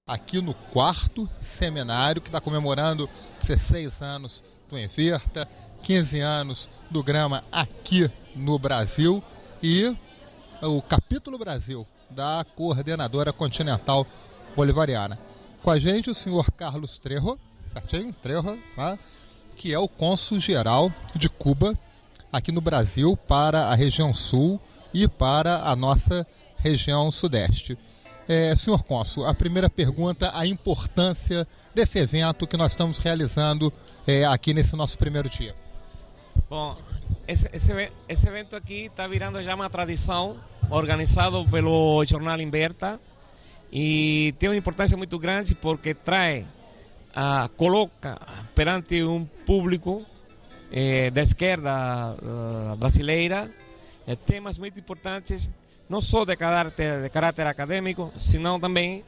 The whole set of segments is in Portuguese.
aqui no quarto seminário que está comemorando 16 anos do Enverta, 15 anos do Grama aqui no Brasil e o capítulo Brasil da Coordenadora Continental Bolivariana. Com a gente o senhor Carlos Trejo, certinho? Trejo, tá? Que é o cônsul-geral de Cuba aqui no Brasil para a região sul e para a nossa região sudeste. Senhor cônsul, a primeira pergunta, a importância desse evento que nós estamos realizando aqui nesse nosso primeiro dia. Bom, esse evento aqui está virando já uma tradição, organizado pelo jornal Enverta, e tem uma importância muito grande porque coloca perante um público da esquerda brasileira temas muito importantes, não só de caráter acadêmico, senão também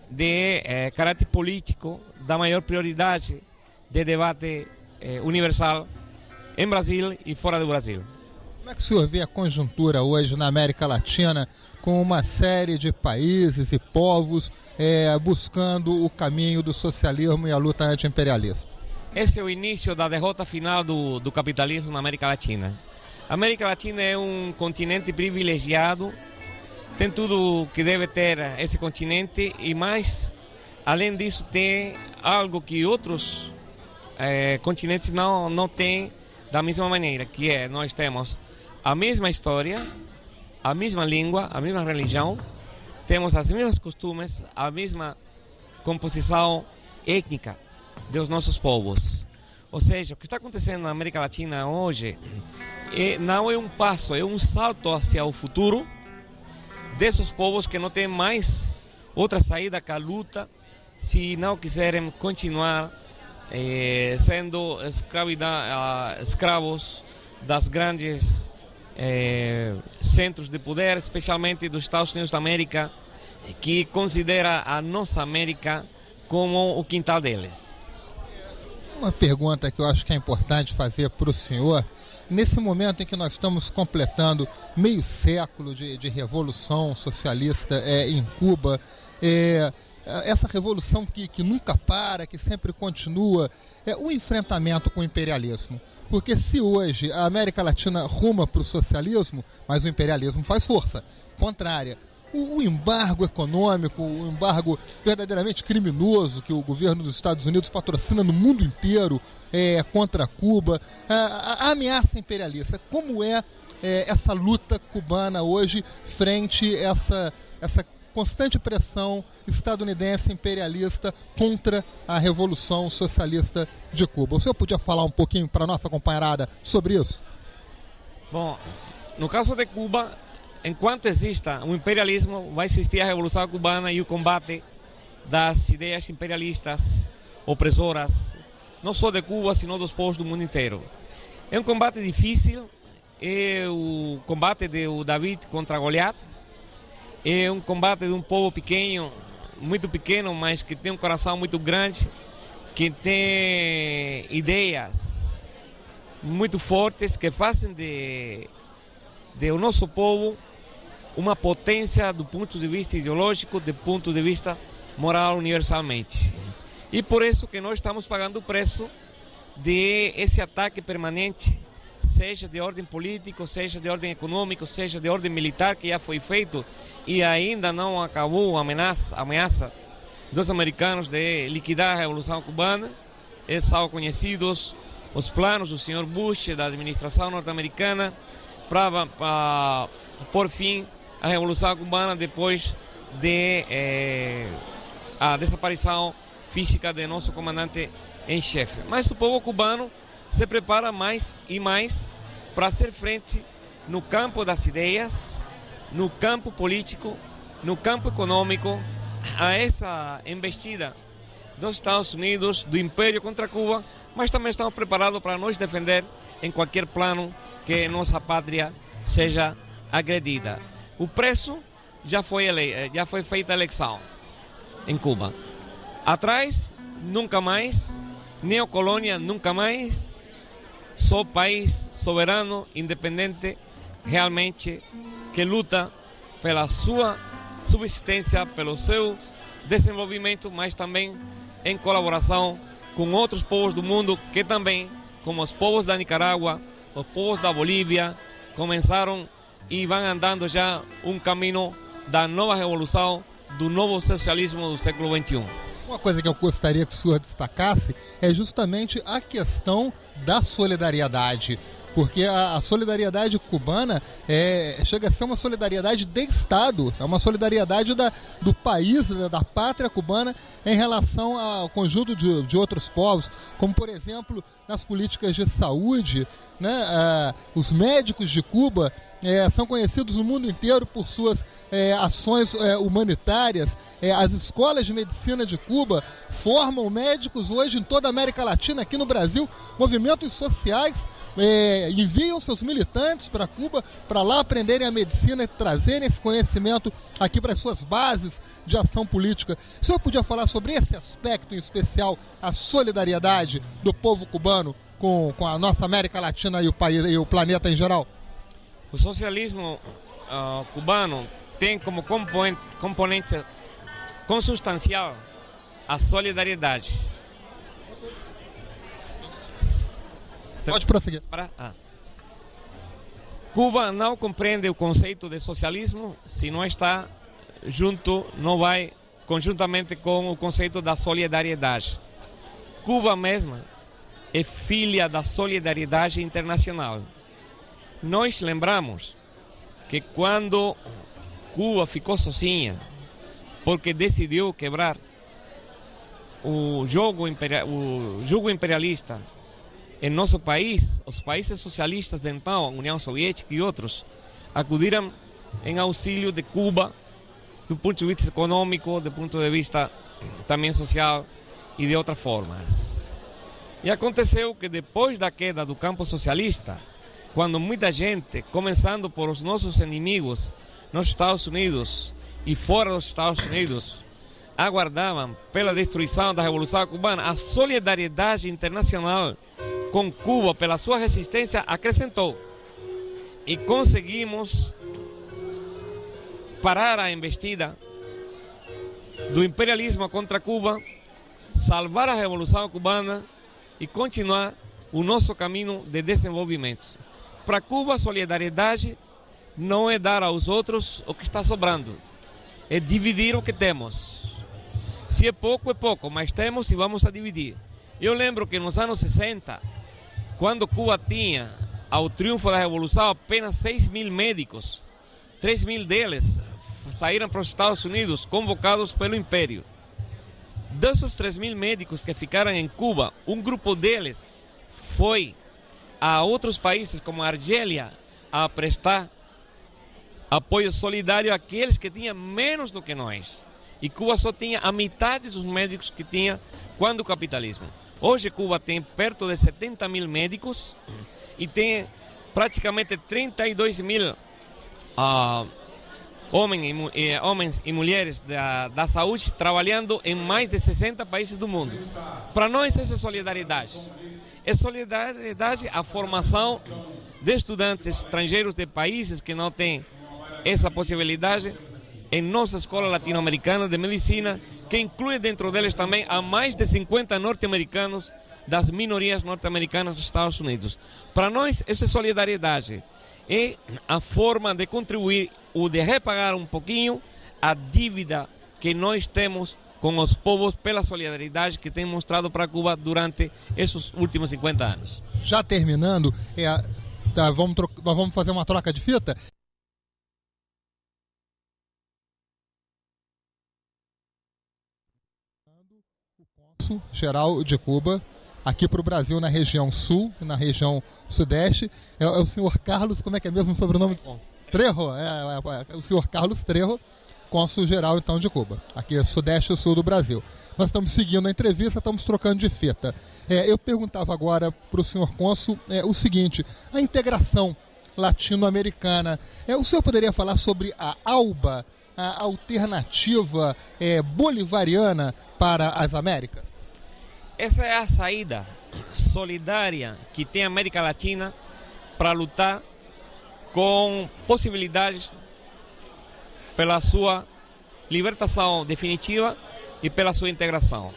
de caráter político, da maior prioridade de debate universal em Brasil e fora do Brasil. Como é que o senhor vê a conjuntura hoje na América Latina, com uma série de países e povos buscando o caminho do socialismo e a luta anti-imperialista? Esse é o início da derrota final do capitalismo na América Latina. A América Latina é um continente privilegiado, tem tudo que deve ter esse continente e mais, além disso, tem algo que outros continentes não têm da mesma maneira, que é nós temos a mesma história, a mesma língua, a mesma religião, temos as mesmas costumes, a mesma composição étnica dos nossos povos. Ou seja, o que está acontecendo na América Latina hoje não é um passo, é um salto hacia o futuro desses povos que não têm mais outra saída que a luta, se não quiserem continuar sendo escravos das grandes centros de poder, especialmente dos Estados Unidos da América, que considera a nossa América como o quintal deles. Uma pergunta que eu acho que é importante fazer para o senhor, nesse momento em que nós estamos completando meio século de revolução socialista em Cuba, essa revolução que nunca para, que sempre continua, o enfrentamento com o imperialismo. Porque se hoje a América Latina ruma para o socialismo, mas o imperialismo faz força contrária. O embargo econômico, o embargo verdadeiramente criminoso que o governo dos Estados Unidos patrocina no mundo inteiro contra Cuba, a ameaça imperialista. Como é essa luta cubana hoje frente a essa constante pressão estadunidense imperialista contra a Revolução Socialista de Cuba? O senhor podia falar um pouquinho para a nossa companheirada sobre isso? Bom, no caso de Cuba, enquanto exista o imperialismo, vai existir a Revolução Cubana e o combate das ideias imperialistas opressoras, não só de Cuba, sino dos povos do mundo inteiro. É um combate difícil, é o combate de David contra Goliat, é um combate de um povo pequeno, muito pequeno, mas que tem um coração muito grande, que tem ideias muito fortes, que fazem de o nosso povo uma potência do ponto de vista ideológico, do ponto de vista moral universalmente. E por isso que nós estamos pagando o preço de esse ataque permanente, seja de ordem político, seja de ordem econômico, seja de ordem militar, que já foi feito e ainda não acabou a ameaça dos americanos de liquidar a Revolução Cubana. São conhecidos os planos do Sr. Bush, da administração norte-americana, para por fim a Revolução Cubana depois de a desaparição física de nosso comandante em chefe. Mas o povo cubano se prepara mais e mais para hacer frente no campo das ideias, no campo político, no campo econômico, a essa investida dos Estados Unidos, do Império contra Cuba, mas também estamos preparados para nos defender em qualquer plano que nossa pátria seja agredida. O preço já foi feita a eleição em Cuba. Atrás, nunca mais, neocolônia, nunca mais, só país soberano, independente, realmente, que luta pela sua subsistência, pelo seu desenvolvimento, mas também em colaboração com outros povos do mundo que também, como os povos da Nicarágua, os povos da Bolívia, começaram e vão andando já um caminho da nova revolução, do novo socialismo do século XXI. Uma coisa que eu gostaria que o senhor destacasse é justamente a questão da solidariedade, porque a solidariedade cubana chega a ser uma solidariedade de Estado, é uma solidariedade do país, da pátria cubana em relação ao conjunto de outros povos, como por exemplo nas políticas de saúde, né? Os médicos de Cuba são conhecidos no mundo inteiro por suas ações humanitárias. As escolas de medicina de Cuba formam médicos hoje em toda a América Latina, aqui no Brasil. Movimentos sociais enviam seus militantes para Cuba para lá aprenderem a medicina e trazerem esse conhecimento aqui para as suas bases de ação política. O senhor podia falar sobre esse aspecto em especial, a solidariedade do povo cubano com a nossa América Latina e o país e o planeta em geral? O socialismo cubano tem como componente consubstancial a solidariedade. Pode prosseguir. Cuba não compreende o conceito de socialismo se não está junto, não vai conjuntamente com o conceito da solidariedade. Cuba mesma é filha da solidariedade internacional. Nós lembramos que quando Cuba ficou sozinha, porque decidiu quebrar o jugo imperialista em nosso país, os países socialistas de então, a União Soviética e outros, acudiram em auxílio de Cuba, do ponto de vista econômico, do ponto de vista também social e de outras formas. E aconteceu que depois da queda do campo socialista, quando muita gente, começando por os nossos inimigos nos Estados Unidos e fora dos Estados Unidos, aguardavam pela destruição da Revolução Cubana, a solidariedade internacional com Cuba pela sua resistência acrescentou. E conseguimos parar a investida do imperialismo contra Cuba, salvar a Revolução Cubana e continuar o nosso caminho de desenvolvimento. Para Cuba, solidariedade não é dar aos outros o que está sobrando, é dividir o que temos. Se é pouco, mas temos e vamos a dividir. Eu lembro que nos anos 60, quando Cuba tinha, ao triunfo da Revolução, apenas 6.000 médicos, 3.000 deles saíram para os Estados Unidos, convocados pelo Império. Desses 3.000 médicos que ficaram em Cuba, um grupo deles foi a outros países, como a Argélia, a prestar apoio solidário àqueles que tinham menos do que nós. E Cuba só tinha a metade dos médicos que tinha quando o capitalismo. Hoje Cuba tem perto de 70.000 médicos e tem praticamente 32.000 homens e mulheres da saúde trabalhando em mais de 60 países do mundo. Para nós isso é solidariedade. É solidariedade a formação de estudantes estrangeiros de países que não têm essa possibilidade em nossa escola latino-americana de medicina, que inclui dentro deles também a mais de 50 norte-americanos das minorias norte-americanas dos Estados Unidos. Para nós, isso é solidariedade. É a forma de contribuir ou de repagar um pouquinho a dívida que nós temos com os povos pela solidariedade que tem mostrado para Cuba durante esses últimos 50 anos. Já terminando, nós vamos fazer uma troca de fita? Geral de Cuba, aqui para o Brasil, na região sul e na região sudeste, é o senhor Carlos, como é que é mesmo o sobrenome? Trejo, o senhor Carlos Trejo, cônsul geral então de Cuba, aqui sudeste e sul do Brasil. Nós estamos seguindo a entrevista, estamos trocando de fita. Eu perguntava agora para o senhor cônsul o seguinte: a integração latino-americana, o senhor poderia falar sobre a ALBA, a alternativa bolivariana para as Américas? Essa é a saída solidária que tem a América Latina para lutar com possibilidades pela sua libertação definitiva e pela sua integração.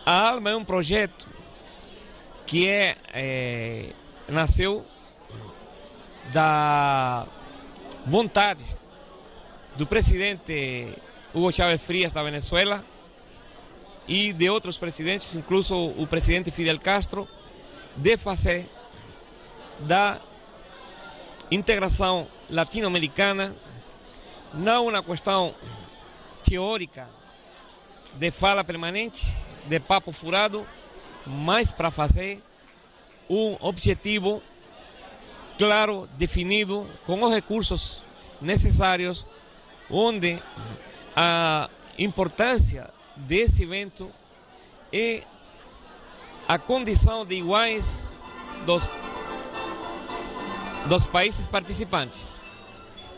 A ALMA é um projeto que nasceu da vontade do presidente Hugo Chávez Frías da Venezuela e de outros presidentes, incluso o presidente Fidel Castro, de fazer da integração latino-americana não uma questão teórica de fala permanente, de papo furado, mas para fazer um objetivo claro, definido, com os recursos necessários, onde a importância desse evento é a condição de iguais dos países participantes.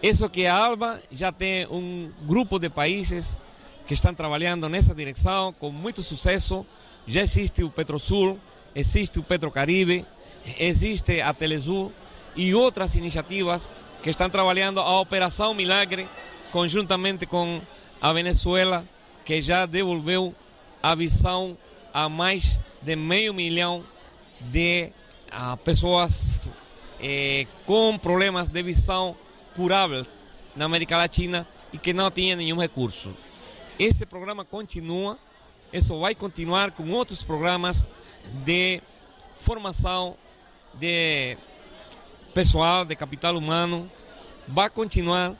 Isso que a ALMA já tem um grupo de países que estão trabalhando nessa direção com muito sucesso. Já existe o Petrosul, existe o Petrocaribe, existe a Telesul e outras iniciativas que estão trabalhando a Operação Milagre conjuntamente com a Venezuela, que já devolveu a visão a mais de 500 mil de pessoas com problemas de visão curáveis na América Latina e que não tinham nenhum recurso. Esse programa continua, isso vai continuar com outros programas de formação de pessoal, de capital humano, vai continuar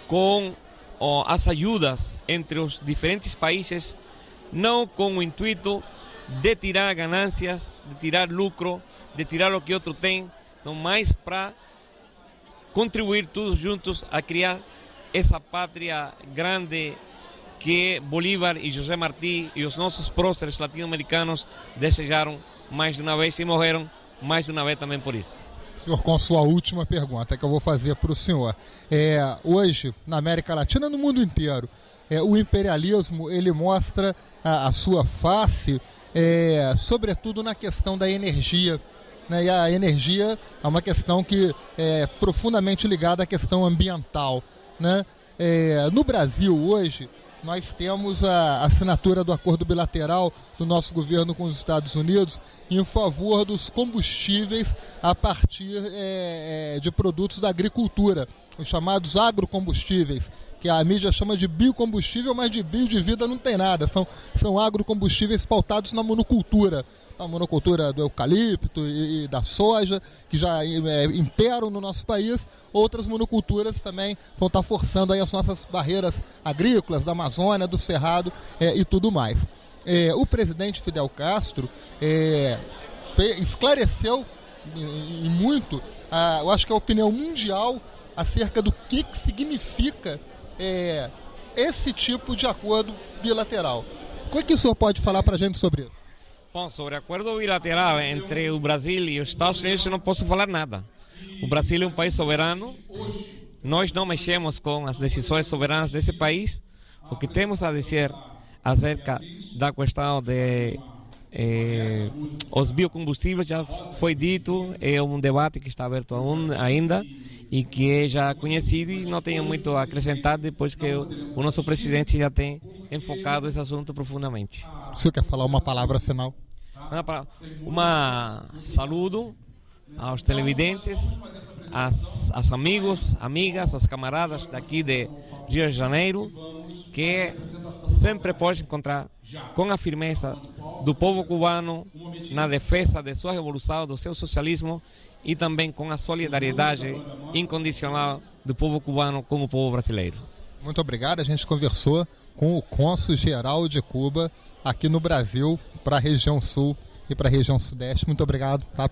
com as ajudas entre os diferentes países, não com o intuito de tirar ganâncias, de tirar lucro, de tirar o que outro tem, não mais para contribuir todos juntos a criar essa pátria grande que Bolívar e José Martí e os nossos próceres latino-americanos desejaram mais de uma vez e morreram mais de uma vez também por isso. Senhor, com sua última pergunta que eu vou fazer para o senhor. Hoje, na América Latina, no mundo inteiro, o imperialismo ele mostra a sua face, sobretudo na questão da energia. Né? E a energia é uma questão que é profundamente ligada à questão ambiental. Né? No Brasil, hoje, nós temos a assinatura do acordo bilateral do nosso governo com os Estados Unidos em favor dos combustíveis a partir de produtos da agricultura, os chamados agrocombustíveis, que a mídia chama de biocombustível, mas de bio de vida não tem nada, são agrocombustíveis pautados na monocultura. A monocultura do eucalipto e da soja, que já imperam no nosso país. Outras monoculturas também vão estar forçando aí as nossas barreiras agrícolas, da Amazônia, do Cerrado e tudo mais. O presidente Fidel Castro esclareceu muito, eu acho que a opinião mundial acerca do que significa esse tipo de acordo bilateral. O que o senhor pode falar para a gente sobre isso? Bom, sobre o acordo bilateral entre o Brasil e os Estados Unidos eu não posso falar nada. O Brasil é um país soberano, nós não mexemos com as decisões soberanas desse país. O que temos a dizer acerca da questão de os biocombustíveis já foi dito, é um debate que está aberto ainda e que é já conhecido e não tenho muito a acrescentar depois que o nosso presidente já tem enfocado esse assunto profundamente. O senhor quer falar uma palavra final? Uma saludo aos televidentes, aos amigos, amigas, aos camaradas daqui de Rio de Janeiro, que sempre pode encontrar com a firmeza do povo cubano na defesa de sua revolução, do seu socialismo e também com a solidariedade incondicional do povo cubano com o povo brasileiro. Muito obrigado. A gente conversou com o cônsul-geral de Cuba aqui no Brasil para a região sul e para a região sudeste. Muito obrigado. Tá?